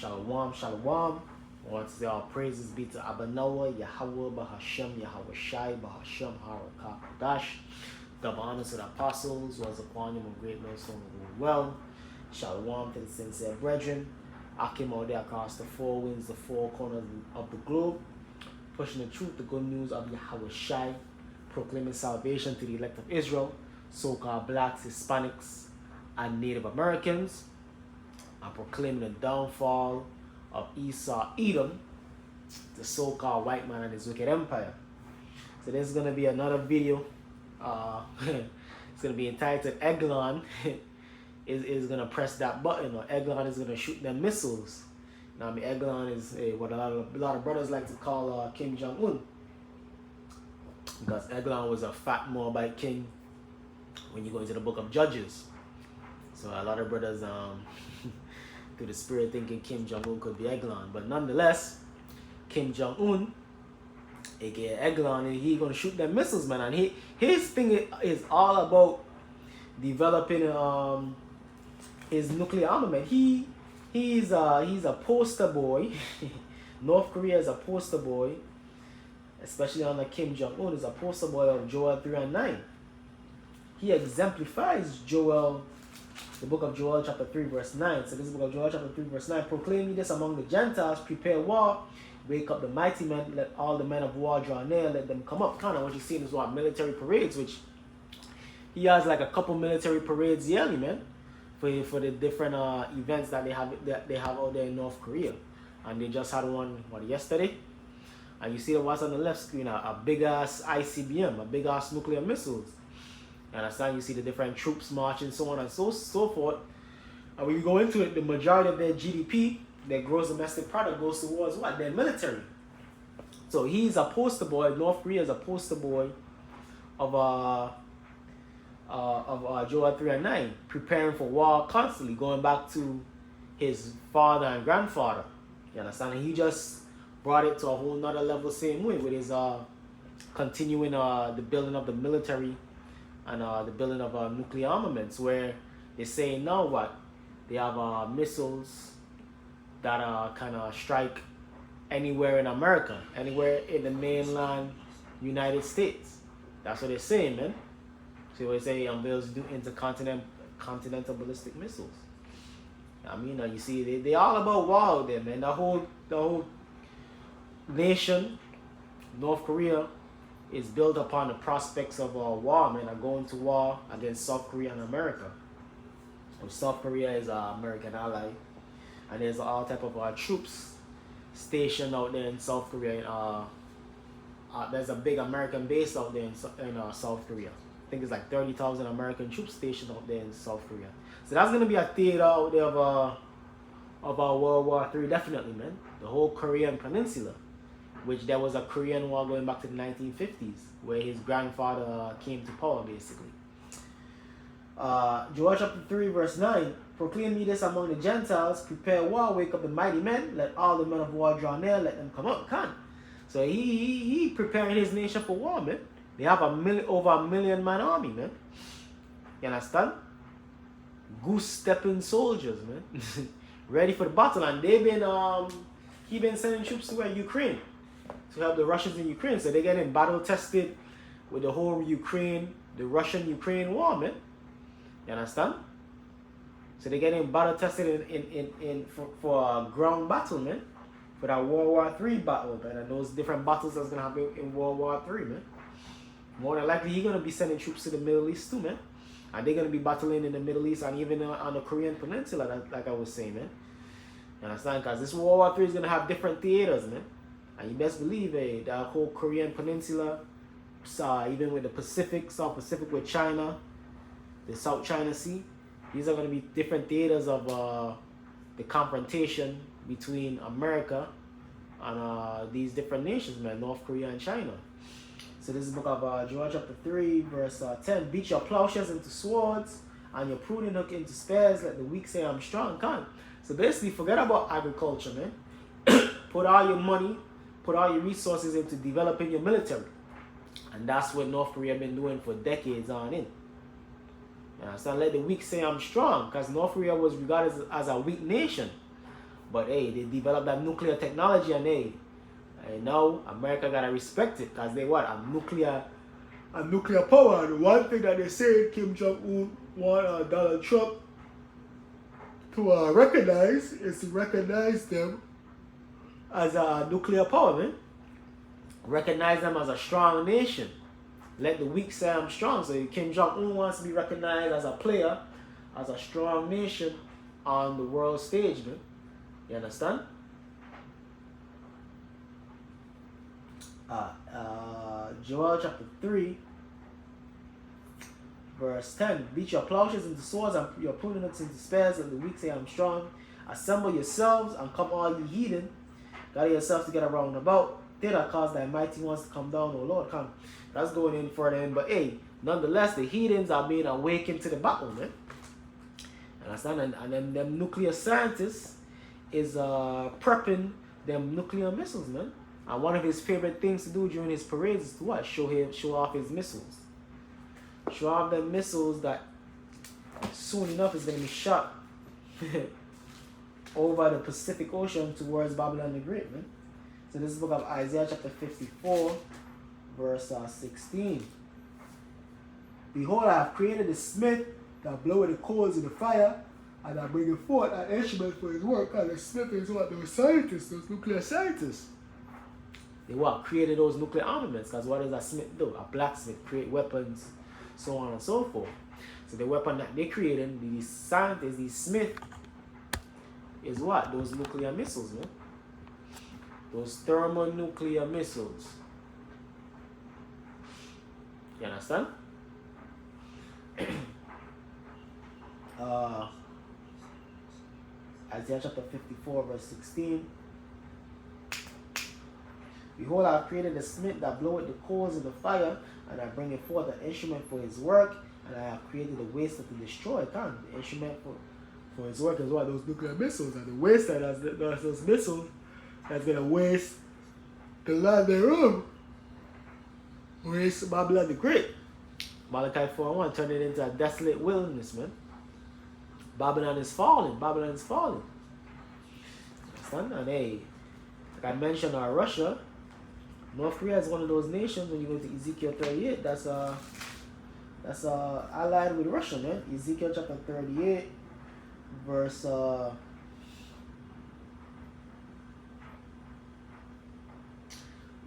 Shalom, shalom. I want to say all praises be to Abanawa, Yahweh, Bahashem, Yahweh Shai, Bahashem, Harakah, Kodash. Double honors to the apostles, was upon him, a great millstone of the well. Shalom to the sincere brethren. Akim all day across the four winds, the four corners of the globe, pushing the truth, the good news of Yahweh Shai, proclaiming salvation to the elect of Israel, so-called blacks, Hispanics, and Native Americans, and proclaiming the downfall of Esau, Edom, the so-called white man and his wicked empire. So this is going to be another video. It's going to be entitled Eglon is going to press that button, or Eglon is going to shoot them missiles. Now, I mean, Eglon is what a lot of brothers like to call Kim Jong-un, because Eglon was a fat Moabite king when you go into the book of Judges. So a lot of brothers through the spirit thinking Kim Jong-un could be Eglon, but nonetheless, Kim Jong-un, aka Eglon, and he's gonna shoot them missiles, man. And his thing is all about developing his nuclear armament. He's a poster boy. North Korea is a poster boy, especially under Kim Jong-un, is a poster boy of Joel 3 and 9. He exemplifies Joel, the book of Joel chapter 3 verse 9. So this book of Joel chapter 3 verse 9, proclaim ye this among the Gentiles, prepare war, wake up the mighty men, let all the men of war draw near, let them come up. Kind of what you see in is what military parades, which he has like a couple military parades yearly, man, for the different events that they have out there in North Korea. And they just had one yesterday. And you see what's on the left screen, a big ass ICBM, a big ass nuclear missiles. You understand? You see the different troops marching, so on and so forth. And when you go into it, the majority of their GDP, their gross domestic product, goes towards what? Their military. So he's a poster boy. North Korea is a poster boy of Joel 3 and 9, preparing for war constantly, going back to his father and grandfather. You understand? And he just brought it to a whole nother level, same way with his continuing the building of the military and the building of nuclear armaments, where they say now what? They have missiles that kind of strike anywhere in America, anywhere in the mainland United States. That's what they're saying, man. So they say unveils do intercontinental ballistic missiles. I mean, you see, they all about war out there, man. The whole nation, North Korea, is built upon the prospects of war, man. Are going to war against South Korea and America. South Korea is an American ally, and there's all type of troops stationed out there in South Korea. There's a big American base out there in South Korea. I think it's like 30,000 American troops stationed out there in South Korea. So that's gonna be a theater out there of World War III, definitely, man. The whole Korean Peninsula, which there was a Korean War going back to the 1950s, where his grandfather came to power, basically. Joel chapter 3 verse 9, proclaim ye this among the Gentiles, prepare war, wake up the mighty men, let all the men of war draw near, let them come up. So he preparing his nation for war, man. They have over a million man army, man. You understand? Goose stepping soldiers, man. Ready for the battle. And he been sending troops to Ukraine to help the Russians in Ukraine. So they're getting battle tested with the whole the Russian-Ukraine war, man. You understand? So they're getting battle tested for a ground battle, man. For that World War III battle, man. And those different battles that's gonna happen in World War III, man. More than likely, he's gonna be sending troops to the Middle East too, man. And they're gonna be battling in the Middle East and even on the Korean Peninsula, like I was saying, man. You understand? Because this World War III is gonna have different theaters, man. And you best believe that whole Korean Peninsula, even with the Pacific, South Pacific with China, the South China Sea, these are gonna be different theaters of the confrontation between America and these different nations, man, North Korea and China. So this is the book of Joel chapter 3 verse 10. Beat your plowshares into swords and your pruning hook into spears. Let the weak say I'm strong. So basically, forget about agriculture, man. Put all your money, put all your resources into developing your military. And that's what North Korea been doing for decades on in. So let the weak say I'm strong, because North Korea was regarded as a weak nation But hey, they developed that nuclear technology, and hey, and now America gotta respect it, because they what? A nuclear power. And one thing that they say Kim Jong-un want Donald Trump to recognize is to recognize them as a nuclear power, man. Recognize them as a strong nation. Let the weak say I'm strong. So Kim Jong-un wants to be recognized as a player, as a strong nation on the world stage, man. You understand? Joel chapter 3, verse 10. Beat your plowshares into swords and your pruning hooks into spears, and the weak say I'm strong. Assemble yourselves and come all you heathen. Gather yourselves together round about. Thither cause thy mighty ones to come down, O Lord. Come. That's going in further in. But hey, nonetheless, the heathens are being awakened to the battle, man. Understand? And then them nuclear scientists is prepping them nuclear missiles, man. And one of his favorite things to do during his parades is to what? Show off his missiles. Show off them missiles that soon enough is going to be shot over the Pacific Ocean towards Babylon the Great, man. So this is the book of Isaiah chapter 54, verse 16. Behold, I have created a smith that bloweth the coals in the fire, and I bring forth an instrument for his work. And the smith is what? Those scientists, those nuclear scientists. They what? Created those nuclear armaments. Because what does a smith do? A blacksmith create weapons, so on and so forth. So the weapon that they created, these scientists, these smiths, is what? Those nuclear missiles, man. Those thermonuclear missiles. You understand? Isaiah chapter 54, verse 16. Behold, I have created a smith that bloweth the coals in the fire, and I bring forth an instrument for his work, and I have created a waster to destroy. The instrument for his work is what? Those nuclear missiles. And the waster, that's those missiles that's going to waste the land thereof. Waste Babylon the Great. Malachi 4:1 turned it into a desolate wilderness, man. Babylon is falling. Babylon is falling. Understand? And hey, like I mentioned, Russia, North Korea is one of those nations. When you go to Ezekiel 38, that's allied with Russia, man. Ezekiel chapter 38, verse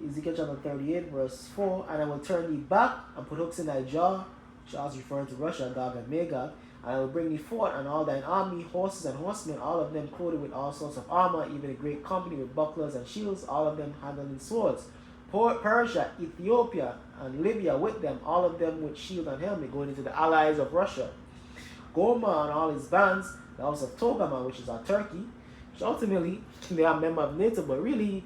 Ezekiel chapter 38, verse 4, and I will turn thee back and put hooks in thy jaw, which I was referring to Russia, Gog and Magog, and I will bring thee forth, and all thine army, horses and horsemen, all of them clothed with all sorts of armor, even a great company with bucklers and shields, all of them handling swords. Persia, Ethiopia, and Libya with them, all of them with shield and helmet, going into the allies of Russia. Goma and all his bands, the house of Togarmah, which is our Turkey, which ultimately they are a member of NATO, but really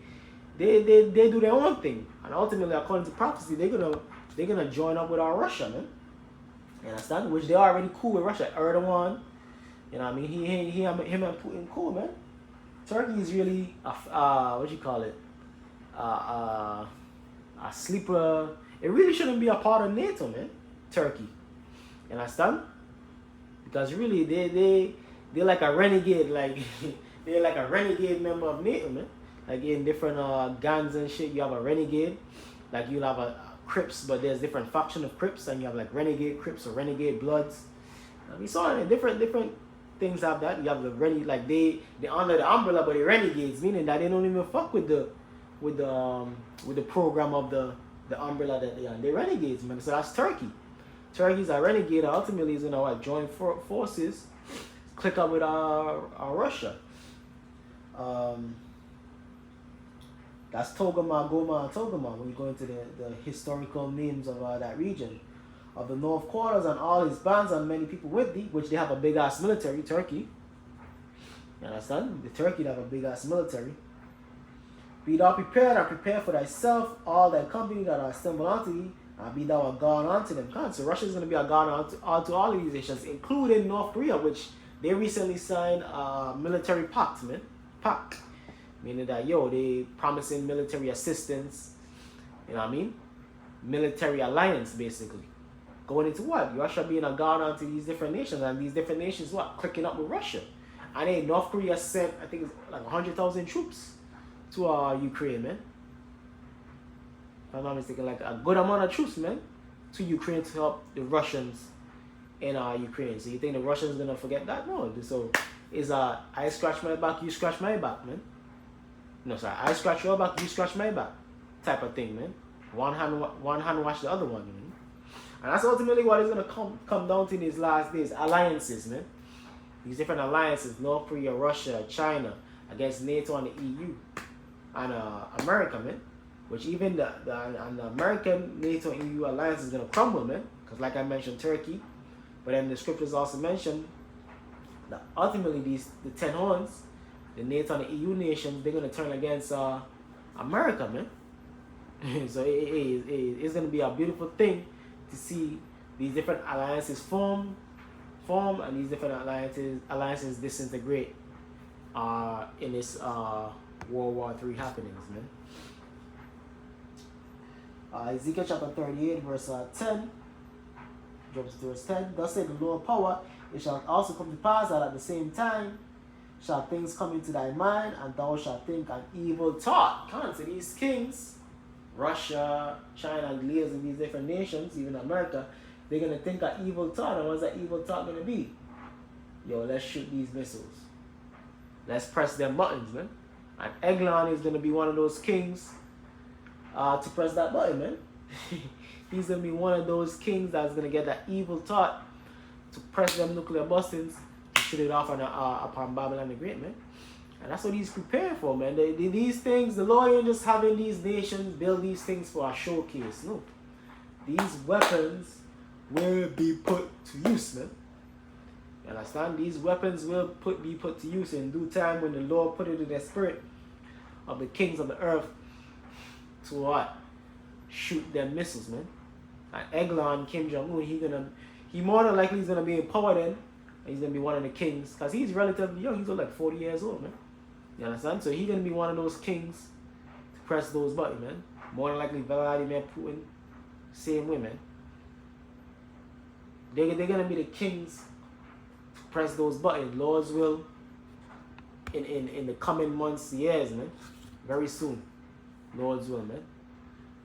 they do their own thing, and ultimately, according to prophecy, they're gonna join up with our Russia, man. You understand? Which they are already cool with Russia. Erdogan, you know what I mean? Him and Putin cool, man. Turkey is really what you call it? A sleeper. It really shouldn't be a part of NATO, man. Turkey. You understand? Because really they're like a renegade, like they're like a renegade member of NATO, man. Like in different gangs and shit, you have a renegade. Like you'll have a Crips, but there's different faction of Crips, and you have like renegade Crips or renegade Bloods. We saw it. Different things have that. You have the renegade, like they under the umbrella, but they renegades, meaning that they don't even fuck with the program of the umbrella that they are. They renegades, man. So that's Turkey. Turkey's a renegade. Ultimately, is gonna join forces, click up with our Russia. That's Togarmah, Goma, and Togarmah when you go into the historical names of that region. Of the north quarters and all his bands and many people with thee, which they have a big ass military, Turkey. You understand? The Turkey have a big ass military. Be thou prepared and prepare for thyself all thy company that are assembled unto thee, and be thou a god unto them. So Russia is going to be a god unto all of these nations, including North Korea, which they recently signed a military pact, man. Pact. Meaning that, they promising military assistance, you know what I mean? Military alliance, basically. Going into what? Russia being a god onto these different nations, and these different nations, what? Clicking up with Russia. And then North Korea sent, I think it's like 100,000 troops to Ukraine, man. If I'm not mistaken, like a good amount of troops, man, to Ukraine to help the Russians in Ukraine. So you think the Russians gonna forget that? No. So it's I scratch my back, you scratch my back, man. No, sorry, I scratch your back, you scratch my back, type of thing, man. One hand wash the other one, man. And that's ultimately what is gonna come down to in these last days. Alliances, man. These different alliances: North Korea, Russia, China, against NATO and the EU, and America, man. Which even the American NATO and EU alliance is gonna crumble, man. Because like I mentioned, Turkey, but then the scriptures also mention that ultimately the 10 horns, the NATO and the EU nations, they're gonna turn against America, man. So it's gonna be a beautiful thing to see these different alliances form and these different alliances disintegrate in this World War III happenings, man. Ezekiel chapter 38 verse 10 jumps to verse 10. Thus said the Lord power, it shall also come to pass that at the same time shall things come into thy mind, and thou shalt think an evil thought. Can't say these kings, Russia, China, leaders in these different nations, even America, they're gonna think an evil thought. And what's that evil thought gonna be? Yo, let's shoot these missiles. Let's press them buttons, man. And Eglon is gonna be one of those kings to press that button, man. He's gonna be one of those kings that's gonna get that evil thought to press them nuclear buttons to shoot it off upon Babylon the Great, man. And that's what he's preparing for, man. These things, the Lord ain't just having these nations build these things for a showcase. No. These weapons will be put to use, man. You understand? These weapons will be put to use in due time when the Lord put it in the spirit of the kings of the earth to what? Shoot them missiles, man. And Eglon, Kim Jong-un, he more than likely is gonna be in power then. And he's gonna be one of the kings. Because he's relatively young, he's like 40 years old, man. You understand? So he's gonna be one of those kings to press those buttons, man. More than likely Vladimir Putin, same way, man. They're gonna be the kings to press those buttons. Lord's will in the coming months, years, man. Very soon. Lord's will, man.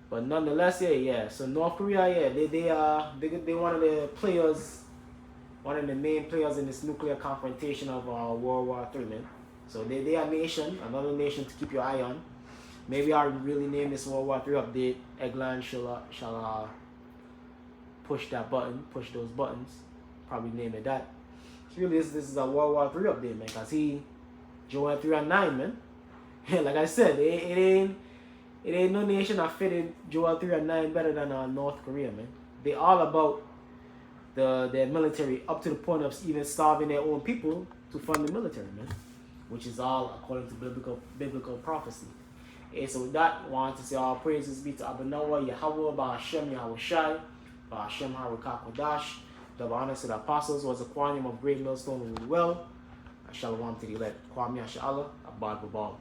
But nonetheless, yeah. So North Korea, they one of the players, one of the main players in this nuclear confrontation of World War III, man. So they are a nation, another nation to keep your eye on. Maybe I'll really name this World War III update. Eglon shall push that button, push those buttons. Probably name it that. So really, this is a World War III update, man. Cause Joel 3 and 9, man. Like I said, it ain't no nation that fitted Joel 3 and 9 better than North Korea, man. They all about their military up to the point of even starving their own people to fund the military, man. Which is all according to biblical prophecy. And so with that, I want to say all praises be to Abanawa, Yahweh, Ba'ashem, Yahweh Shai, Ba'ashem, Harukakodash. Double honor to the apostles was a quantum of great millstone and well. Shalom to the elect. Kwame Asha Allah, Abad Babal.